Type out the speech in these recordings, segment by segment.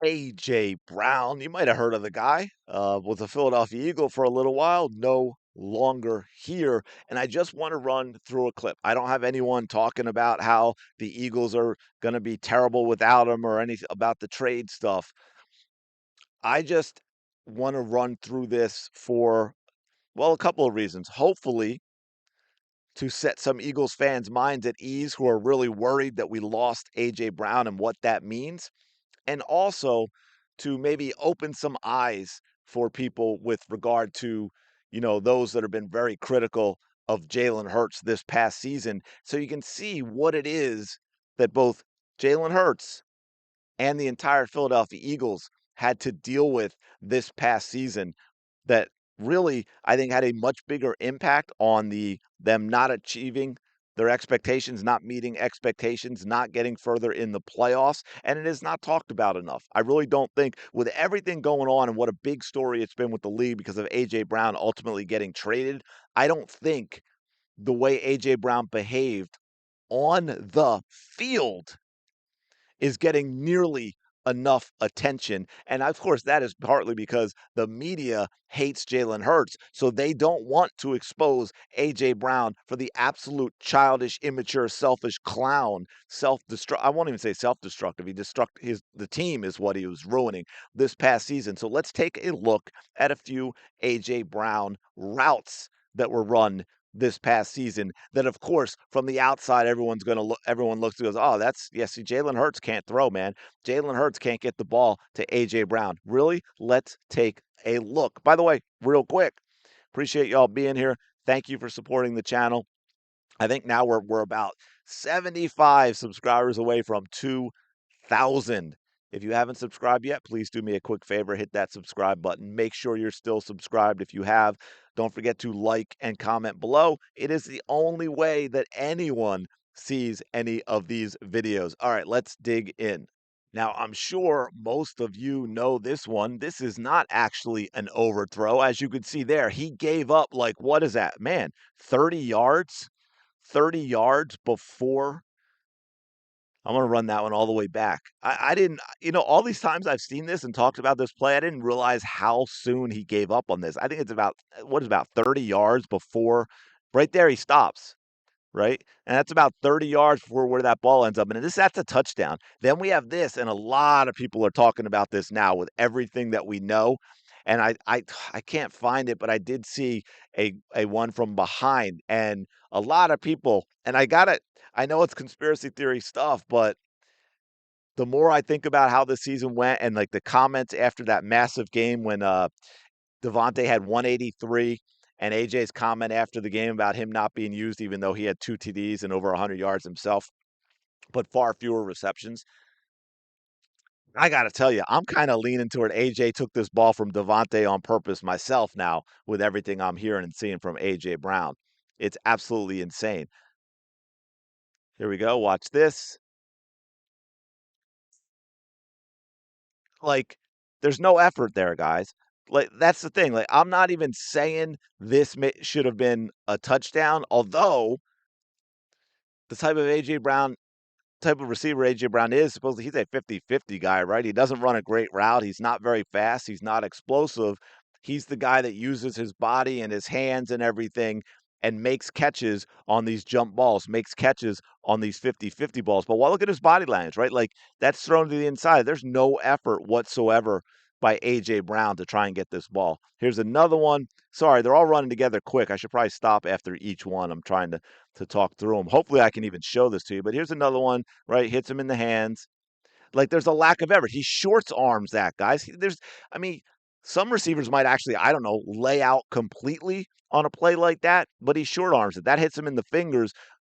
A.J. Brown, you might have heard of the guy, was a Philadelphia Eagle for a little while, no longer here. And I just want to run through a clip. I don't have anyone talking about how the Eagles are going to be terrible without him or anything about the trade stuff. I just want to run through this for, well, a couple of reasons. Hopefully, to set some Eagles fans' minds at ease who are really worried that we lost A.J. Brown and what that means, and also to maybe open some eyes for people with regard to, those that have been very critical of Jalen Hurts this past season. So you can see what it is that both Jalen Hurts and the entire Philadelphia Eagles had to deal with this past season that really I think had a much bigger impact on them not achieving their expectations, not meeting expectations, not getting further in the playoffs, and it is not talked about enough. I really don't think with everything going on and what a big story it's been with the league because of AJ Brown ultimately getting traded, I don't think the way AJ Brown behaved on the field is getting nearly enough attention. And of course, that is partly because the media hates Jalen Hurts. So they don't want to expose A.J. Brown for the absolute childish, immature, selfish clown, self-destruct. I won't even say self-destructive. The team is what he was ruining this past season. So let's take a look at a few A.J. Brown routes that were run this past season that of course from the outside everyone looks and goes, oh, see, Jalen Hurts can't throw, man. Jalen Hurts can't get the ball to AJ Brown. Really? Let's take a look. By the way, real quick, appreciate y'all being here. Thank you for supporting the channel. I think now we're about 75 subscribers away from 2,000. If you haven't subscribed yet, please do me a quick favor, hit that subscribe button. Make sure you're still subscribed if you have. Don't forget to like and comment below. It is the only way that anyone sees any of these videos. All right, let's dig in. Now, I'm sure most of you know this one. This is not actually an overthrow. As you can see there, he gave up like, what is that? Man, 30 yards? 30 yards before. I'm going to run that one all the way back. I didn't, all these times I've seen this and talked about this play, I didn't realize how soon he gave up on this. I think it's about 30 yards before, right there, he stops, right? And that's about 30 yards before where that ball ends up. And that's a touchdown. Then we have this, and a lot of people are talking about this now with everything that we know. And I can't find it, but I did see a one from behind, and a lot of people, and I know it's conspiracy theory stuff, but the more I think about how this season went and like the comments after that massive game when Devontae had 183 and AJ's comment after the game about him not being used, even though he had 2 TDs and over 100 yards himself, but far fewer receptions. I got to tell you, I'm kind of leaning toward AJ took this ball from Devontae on purpose myself now with everything I'm hearing and seeing from AJ Brown. It's absolutely insane. Here we go. Watch this. Like, there's no effort there, guys. Like, that's the thing. Like, I'm not even saying this should have been a touchdown, although the type of receiver AJ Brown is, supposedly he's a 50-50 guy, right? He doesn't run a great route. He's not very fast. He's not explosive. He's the guy that uses his body and his hands and everything and makes catches on these jump balls, makes catches on these 50-50 balls. But look at his body language, right? Like that's thrown to the inside. There's no effort whatsoever by AJ Brown to try and get this ball. Here's another one. Sorry, they're all running together quick. I should probably stop after each one. I'm trying to talk through them. Hopefully, I can even show this to you. But here's another one, right? Hits him in the hands. Like there's a lack of effort. He shorts arms that, guys. I mean, some receivers might actually, I don't know, lay out completely on a play like that, but he short arms it. That hits him in the fingers.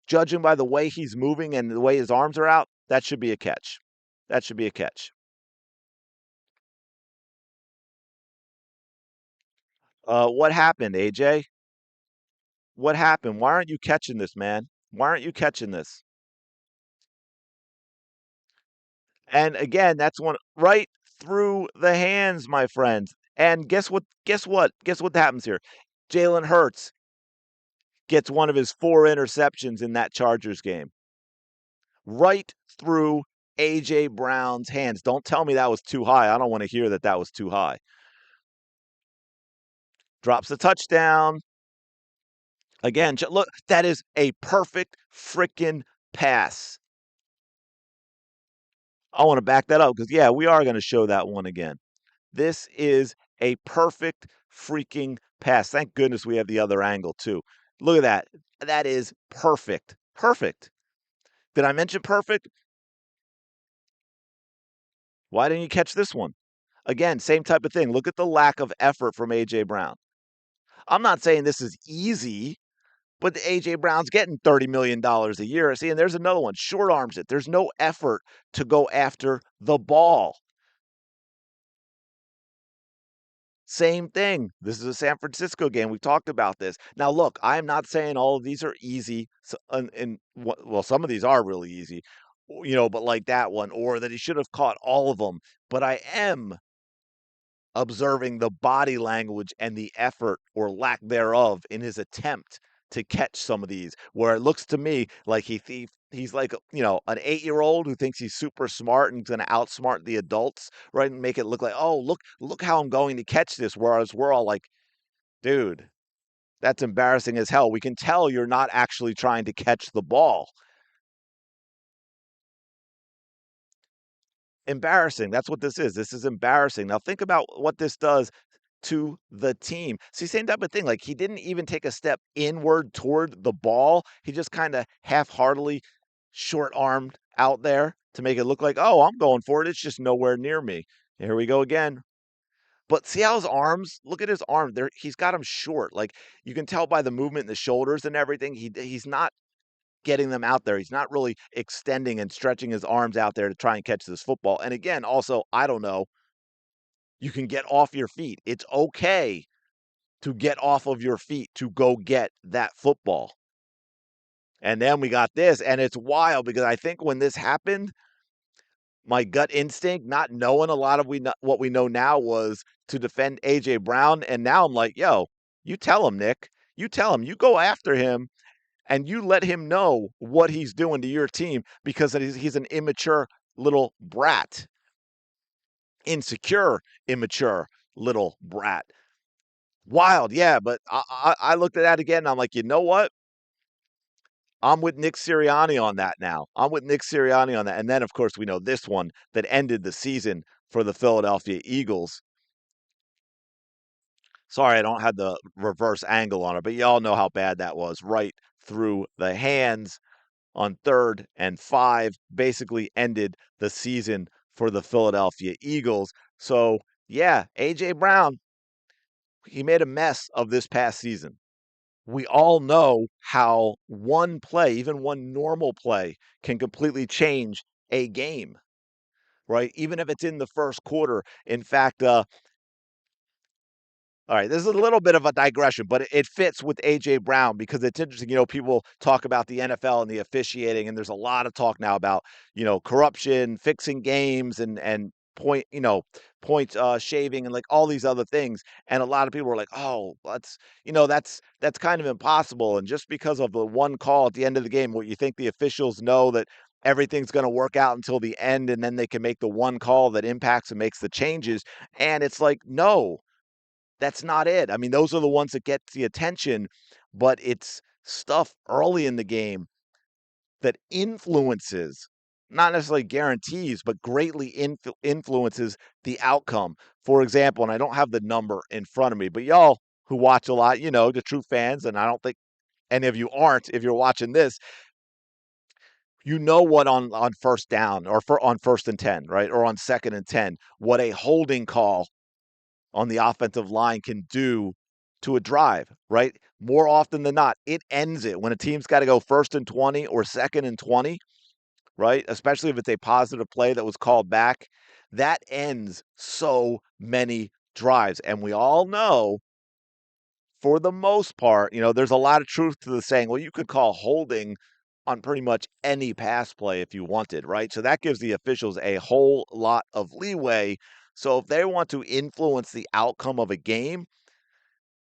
Judging by the way he's moving and the way his arms are out, that should be a catch. That should be a catch. What happened, AJ? What happened? Why aren't you catching this, man? Why aren't you catching this? And again, that's one right through the hands, my friends. And guess what? Guess what? Guess what happens here? Jalen Hurts gets one of his 4 interceptions in that Chargers game. Right through A.J. Brown's hands. Don't tell me that was too high. I don't want to hear that that was too high. Drops the touchdown. Again, look, that is a perfect freaking pass. I want to back that up because, yeah, we are going to show that one again. This is a perfect freaking pass. Thank goodness we have the other angle, too. Look at that. That is perfect. Perfect. Did I mention perfect? Why didn't you catch this one? Again, same type of thing. Look at the lack of effort from A.J. Brown. I'm not saying this is easy, but the A.J. Brown's getting $30 million a year. See, and there's another one. Short arms it. There's no effort to go after the ball. Same thing. This is a San Francisco game. We talked about this. Now, look, I'm not saying all of these are easy, well, some of these are really easy, but like that one, or that he should have caught all of them. But I am observing the body language and the effort or lack thereof in his attempt to catch some of these, where it looks to me like he's like, an 8-year-old who thinks he's super smart and going to outsmart the adults, right? And make it look like, oh, look how I'm going to catch this. Whereas we're all like, dude, that's embarrassing as hell. We can tell you're not actually trying to catch the ball. Embarrassing. That's what this is. This is embarrassing. Now think about what this does to the team. See, same type of thing. Like he didn't even take a step inward toward the ball. He just kind of half-heartedly short-armed out there to make it look like, oh, I'm going for it. It's just nowhere near me. Here we go again. But see how his arms, look at his arm. There, he's got them short. Like you can tell by the movement in the shoulders and everything. He's not getting them out there. He's not really extending and stretching his arms out there to try and catch this football. And again, also, I don't know, you can get off your feet. It's okay to get off of your feet to go get that football. And then we got this, and it's wild because I think when this happened, my gut instinct, not knowing a lot of what we know now, was to defend A.J. Brown. And now I'm like, yo, you tell him, Nick. You tell him. You go after him, and you let him know what he's doing to your team because he's an immature little brat. Insecure, immature little brat. Wild, yeah, but I looked at that again, and I'm like, you know what? I'm with Nick Sirianni on that now. I'm with Nick Sirianni on that. And then, of course, we know this one that ended the season for the Philadelphia Eagles. Sorry, I don't have the reverse angle on it, but y'all know how bad that was. Right through the hands on 3rd and 5, basically ended the season for the Philadelphia Eagles. So, yeah, A.J. Brown, he made a mess of this past season. We all know how one play, even one normal play, can completely change a game, right? Even if it's in the first quarter. In fact, all right, this is a little bit of a digression, but it fits with A.J. Brown because it's interesting. People talk about the NFL and the officiating, and there's a lot of talk now about, corruption, fixing games, and point shaving, and like all these other things. And a lot of people are like, oh, that's kind of impossible. And just because of the one call at the end of the game, what you think the officials know that everything's going to work out until the end, and then they can make the one call that impacts and makes the changes. And it's like, no. That's not it. I mean, those are the ones that get the attention, but it's stuff early in the game that influences, not necessarily guarantees, but greatly influences the outcome. For example, and I don't have the number in front of me, but y'all who watch a lot, the true fans, and I don't think any of you aren't if you're watching this, what on first down or on 1st and 10, right? Or on 2nd and 10, what a holding call on the offensive line can do to a drive, right? More often than not, it ends it when a team's got to go 1st and 20 or 2nd and 20, right? Especially if it's a positive play that was called back. That ends so many drives. And we all know, for the most part, there's a lot of truth to the saying, well, you could call holding on pretty much any pass play if you wanted, right? So that gives the officials a whole lot of leeway. So if they want to influence the outcome of a game,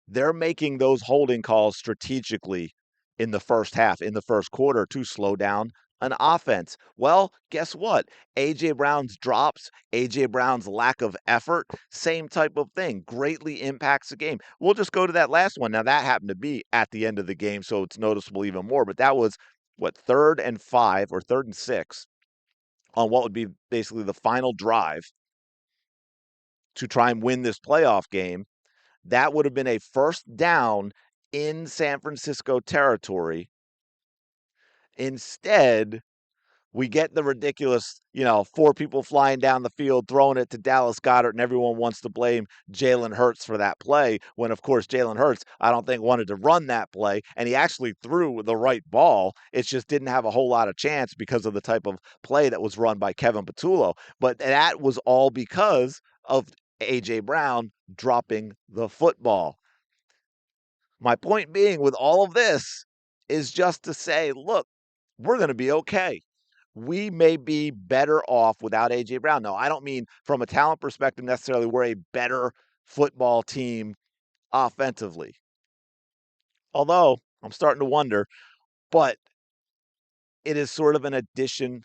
they're making those holding calls strategically in the first half, in the first quarter, to slow down An offense. Well, guess what? AJ Brown's drops, AJ Brown's lack of effort, same type of thing, greatly impacts the game. We'll just go to that last one. Now, that happened to be at the end of the game, so it's noticeable even more, but that was what, 3rd and 5 or 3rd and 6 on what would be basically the final drive to try and win this playoff game. That would have been a first down in San Francisco territory. Instead, we get the ridiculous, 4 people flying down the field, throwing it to Dallas Goedert, and everyone wants to blame Jalen Hurts for that play, when, of course, Jalen Hurts, I don't think, wanted to run that play, and he actually threw the right ball. It just didn't have a whole lot of chance because of the type of play that was run by Kevin Patullo. But that was all because of A.J. Brown dropping the football. My point being with all of this is just to say, look, we're going to be okay. We may be better off without A.J. Brown. No, I don't mean from a talent perspective necessarily we're a better football team offensively. Although I'm starting to wonder, but it is sort of an addition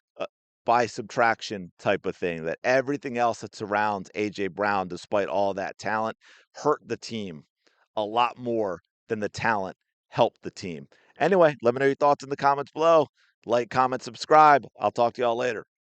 by subtraction type of thing, that everything else that surrounds A.J. Brown, despite all that talent, hurt the team a lot more than the talent helped the team. Anyway, let me know your thoughts in the comments below. Like, comment, subscribe. I'll talk to y'all later.